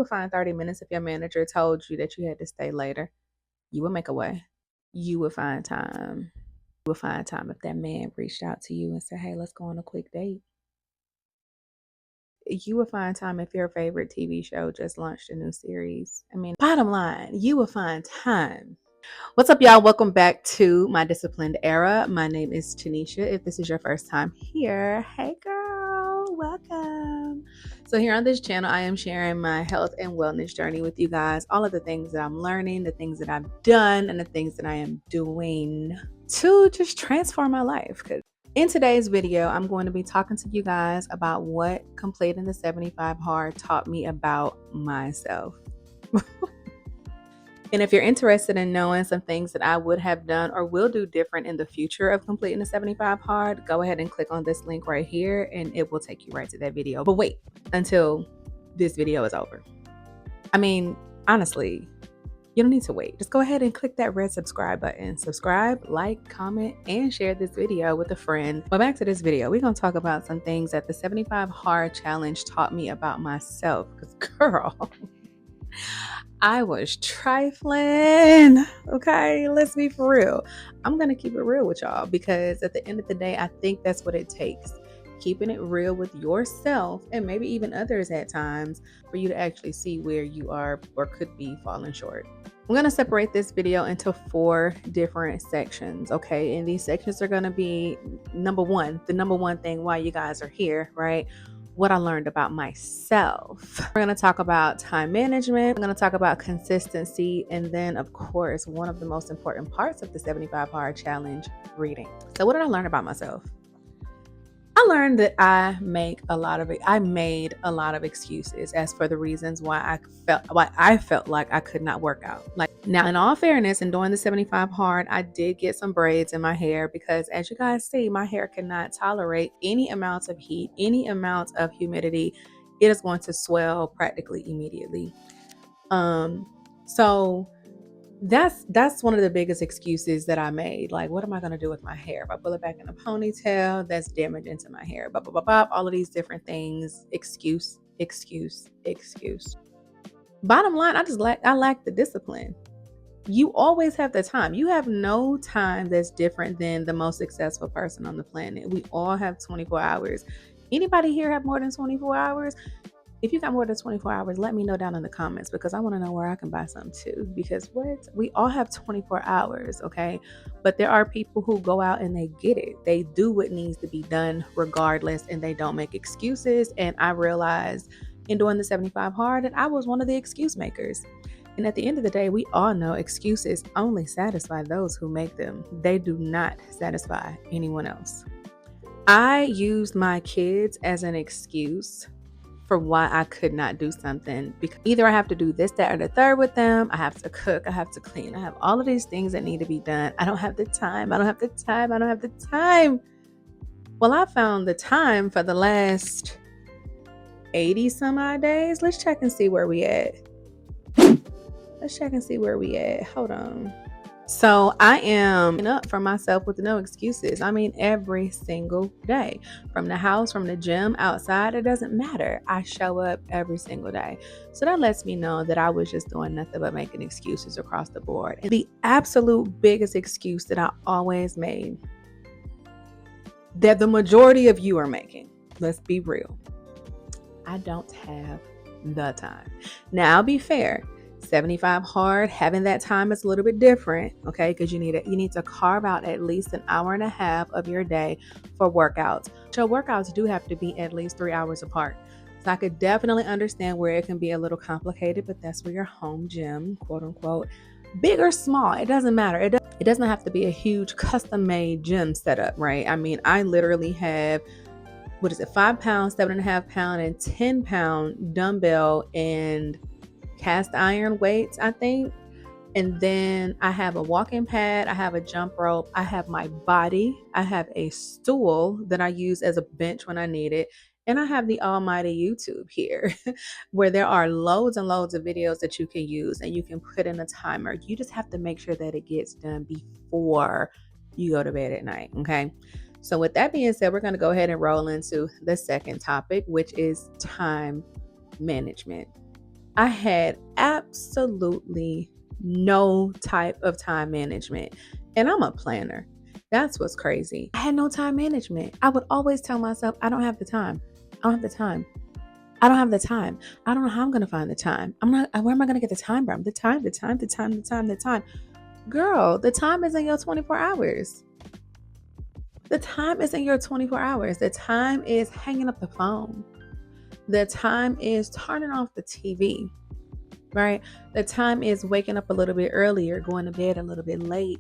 would find 30 minutes if your manager told you that you had to stay later. You would make a way. You would find time. You would find time if that man reached out to you and said, hey, let's go on a quick date. You would find time if your favorite TV show just launched a new series. I mean, bottom line, you will find time. What's up, y'all? Welcome back to My Disciplined Era. My name is Tanisha. If this is your first time here, hey girl, welcome. So here on this channel, I am sharing my health and wellness journey with you guys. All of the things that I'm learning, the things that I've done, and the things that I am doing to just transform my life. Because in today's video, I'm going to be talking to you guys about what completing the 75 hard taught me about myself. And if you're interested in knowing some things that I would have done or will do different in the future of completing the 75 hard, go ahead and click on this link right here and it will take you right to that video. But wait until this video is over. I mean, honestly, you don't need to wait. Just go ahead and click that red subscribe button. Subscribe, like, comment, and share this video with a friend. But back to this video, we're going to talk about some things that the 75 hard challenge taught me about myself. Because girl, I was trifling. Okay, let's be for real. I'm going to keep it real with y'all because at the end of the day, I think that's what it takes. Keeping it real with yourself and maybe even others at times for you to actually see where you are or could be falling short. I'm going to separate this video into 4 different sections, okay? And these sections are going to be the number one thing why you guys are here, right? What I learned about myself. We're going to talk about time management. I'm going to talk about consistency. And then, of course, one of the most important parts of the 75 hard challenge, reading. So what did I learn about myself? I learned that I made a lot of excuses as for the reasons why I felt like I could not work out. Like, now, in all fairness, and during the 75 hard, I did get some braids in my hair because, as you guys see, my hair cannot tolerate any amounts of heat, any amounts of humidity. It is going to swell practically immediately. So that's one of the biggest excuses that I made. Like, what am I going to do with my hair? If I pull it back in a ponytail, that's damage into my hair. All of these different things. Excuse. Bottom line, I lack the discipline. You always have the time. You have no time that's different than the most successful person on the planet. We all have 24 hours. Anybody here have more than 24 hours? If you got more than 24 hours, let me know down in the comments because I want to know where I can buy some too. Because we all have 24 hours, okay? But there are people who go out and they get it. They do what needs to be done regardless and they don't make excuses. And I realized in doing the 75 hard that I was one of the excuse makers. And at the end of the day, we all know excuses only satisfy those who make them. They do not satisfy anyone else. I used my kids as an excuse for why I could not do something, because either I have to do this, that, or the third with them. I have to cook. I have to clean. I have all of these things that need to be done. I don't have the time. Well, I found the time for the last 80 some odd days. Let's check and see where we at. Hold on. So I am up for myself with no excuses. I mean, every single day, from the house, from the gym, outside, it doesn't matter. I show up every single day. So that lets me know that I was just doing nothing but making excuses across the board. And the absolute biggest excuse that I always made, that the majority of you are making, let's be real, I don't have the time. Now, I'll be fair. 75 hard, having that time is a little bit different, okay? Because you need to carve out at least an hour and a half of your day for workouts. So workouts do have to be at least 3 hours apart. So I could definitely understand where it can be a little complicated, but that's where your home gym, quote unquote, big or small, it doesn't matter. It doesn't have to be a huge custom-made gym setup, right? I mean, I literally have 5 pounds, 7.5 pound, and 10-pound dumbbell and cast iron weights, I think. And then I have a walking pad, I have a jump rope, I have my body, I have a stool that I use as a bench when I need it. And I have the almighty YouTube here where there are loads and loads of videos that you can use and you can put in a timer. You just have to make sure that it gets done before you go to bed at night, okay? So with that being said, we're going to go ahead and roll into the second topic, which is time management. I had absolutely no type of time management. And I'm a planner. That's what's crazy. I had no time management. I would always tell myself, I don't have the time. I don't have the time. I don't have the time. I don't know how I'm going to find the time. Where am I going to get the time from? The time. Girl, the time is in your 24 hours. The time isn't your 24 hours. The time is hanging up the phone. The time is turning off the TV, right? The time is waking up a little bit earlier, going to bed a little bit late.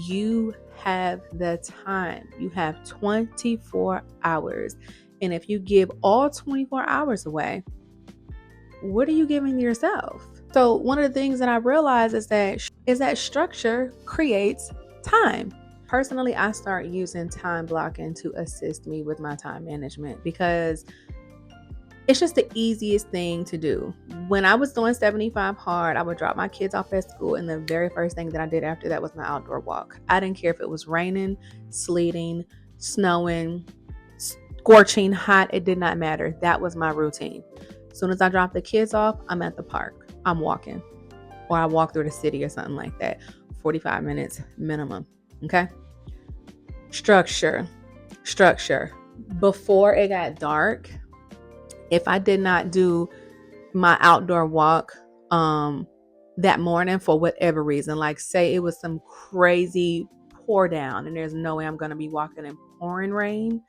You have the time. You have 24 hours. And if you give all 24 hours away, what are you giving yourself? So one of the things that I realized is that structure creates time. Personally, I start using time blocking to assist me with my time management because it's just the easiest thing to do. When I was doing 75 hard, I would drop my kids off at school, and the very first thing that I did after that was my outdoor walk. I didn't care if it was raining, sleeting, snowing, scorching hot. It did not matter. That was my routine. As soon as I drop the kids off, I'm at the park. I'm walking, or I walk through the city or something like that. 45 minutes minimum. Okay. Structure. Before it got dark, if I did not do my outdoor walk that morning for whatever reason, like say it was some crazy pour down and there's no way I'm going to be walking in pouring rain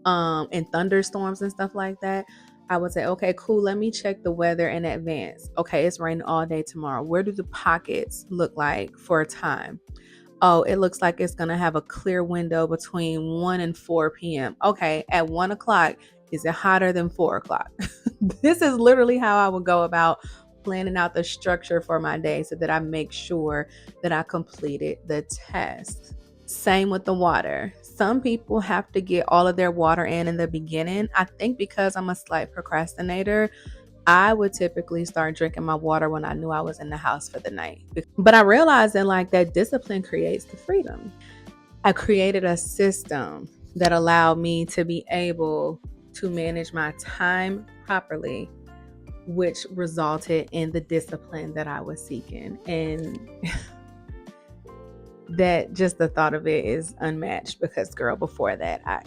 and thunderstorms and stuff like that, I would say, okay, cool, let me check the weather in advance. Okay, it's raining all day tomorrow. Where do the pockets look like for a time? Oh, it looks like it's going to have a clear window between 1 and 4 p.m. Okay, at 1 o'clock, is it hotter than 4 o'clock? This is literally how I would go about planning out the structure for my day so that I make sure that I completed the task. Same with the water. Some people have to get all of their water in the beginning. I think because I'm a slight procrastinator, I would typically start drinking my water when I knew I was in the house for the night. But I realized that that discipline creates the freedom. I created a system that allowed me to be able to manage my time properly, which resulted in the discipline that I was seeking. And that just the thought of it is unmatched because girl, before that, I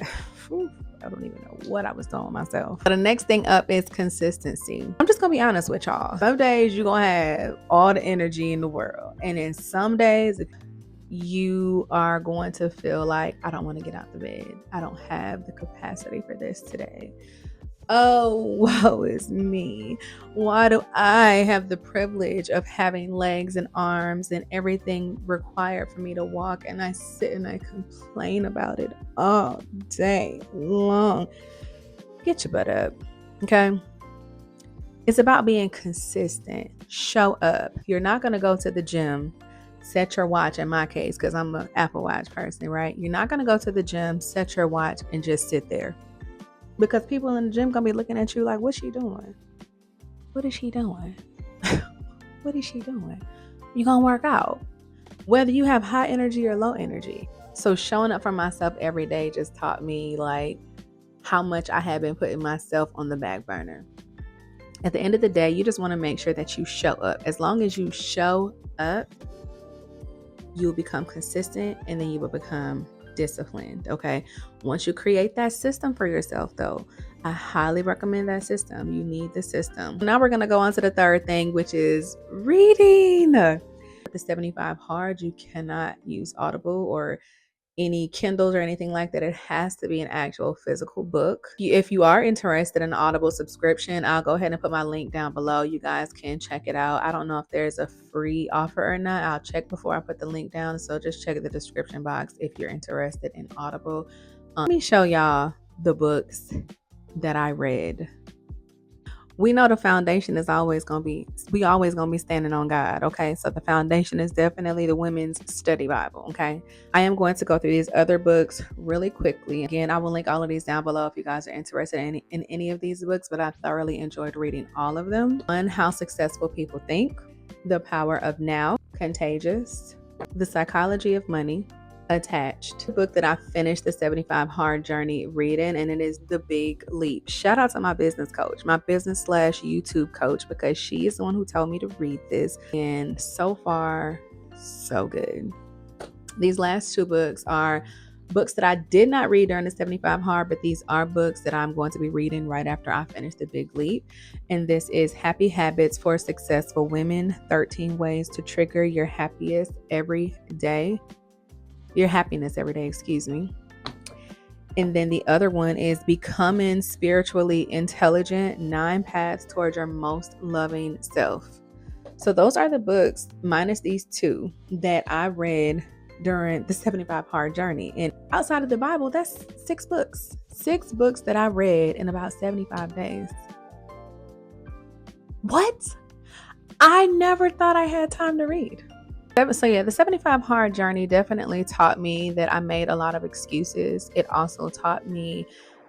don't even know what I was doing myself. But the next thing up is consistency. I'm just gonna be honest with y'all. Some days you're gonna have all the energy in the world, and then some days you are going to feel like, I don't want to get out the bed. I don't have the capacity for this today. Oh, woe is me. Why do I have the privilege of having legs and arms and everything required for me to walk, and I sit and I complain about it all day long? Get your butt up, okay? It's about being consistent. Show up. You're not going to go to the gym, set your watch in my case, because I'm an Apple Watch person, right? You're not going to go to the gym, set your watch, and just sit there. Because people in the gym gonna be looking at you like, what's she doing? What is she doing? What is she doing? You're gonna work out, whether you have high energy or low energy. So showing up for myself every day just taught me like how much I had been putting myself on the back burner. At the end of the day, you just want to make sure that you show up. As long as you show up, you'll become consistent, and then you will become disciplined. Okay, once you create that system for yourself, though, I highly recommend that system. You need the system. Now we're going to go on to the third thing, which is reading. The 75 hard, you cannot use Audible or any Kindles or anything like that. It has to be an actual physical book. If you are interested in an Audible subscription, I'll go ahead and put my link down below. You guys can check it out. I don't know if there's a free offer or not. I'll check before I put the link down. So just check the description box if you're interested in Audible. Let me show y'all the books that I read. We know the foundation is always going to be standing on God. Okay. So the foundation is definitely the Women's Study Bible. Okay. I am going to go through these other books really quickly. Again, I will link all of these down below if you guys are interested in any of these books, but I thoroughly enjoyed reading all of them. One, How Successful People Think, The Power of Now, Contagious, The Psychology of Money, attached. The book that I finished the 75 Hard Journey reading, and it is The Big Leap. Shout out to my business coach, my business / YouTube coach, because she is the one who told me to read this. And so far, so good. These last two books are books that I did not read during the 75 Hard, but these are books that I'm going to be reading right after I finish The Big Leap. And this is Happy Habits for Successful Women, 13 Ways to Trigger Your Happiness Every Day. Excuse me. And then the other one is Becoming Spiritually Intelligent, 9 Paths Towards Your Most Loving Self. So those are the books, minus these two, that I read during the 75 Hard Journey. And outside of the Bible, that's 6 books. 6 books that I read in about 75 days. What? I never thought I had time to read. So yeah, the 75 Hard Journey definitely taught me that I made a lot of excuses. It also taught me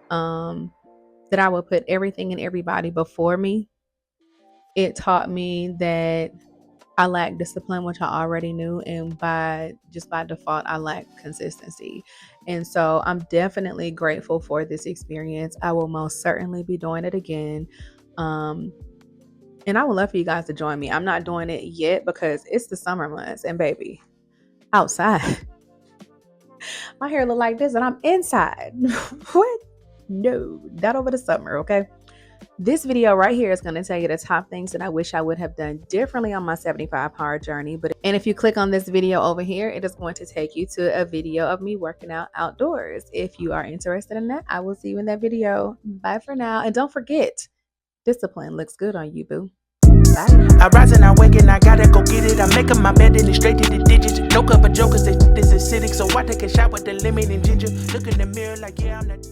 that I would put everything and everybody before me. It taught me that I lack discipline, which I already knew, and by default, I lack consistency. And so I'm definitely grateful for this experience. I will most certainly be doing it again. And I would love for you guys to join me. I'm not doing it yet because it's the summer months, and baby, outside, my hair look like this and I'm inside. What? No, not over the summer, okay? This video right here is going to tell you the top things that I wish I would have done differently on my 75 Hard Journey. And if you click on this video over here, it is going to take you to a video of me working out outdoors. If you are interested in that, I will see you in that video. Bye for now. And don't forget, discipline looks good on you, boo. Bye. I rise and I wake and I gotta go get it. I'm making my bed and it's straight to the digits. No cup of jokers, this is acidic. So I take a shot with the lemon and ginger. Look in the mirror like, yeah, I'm not...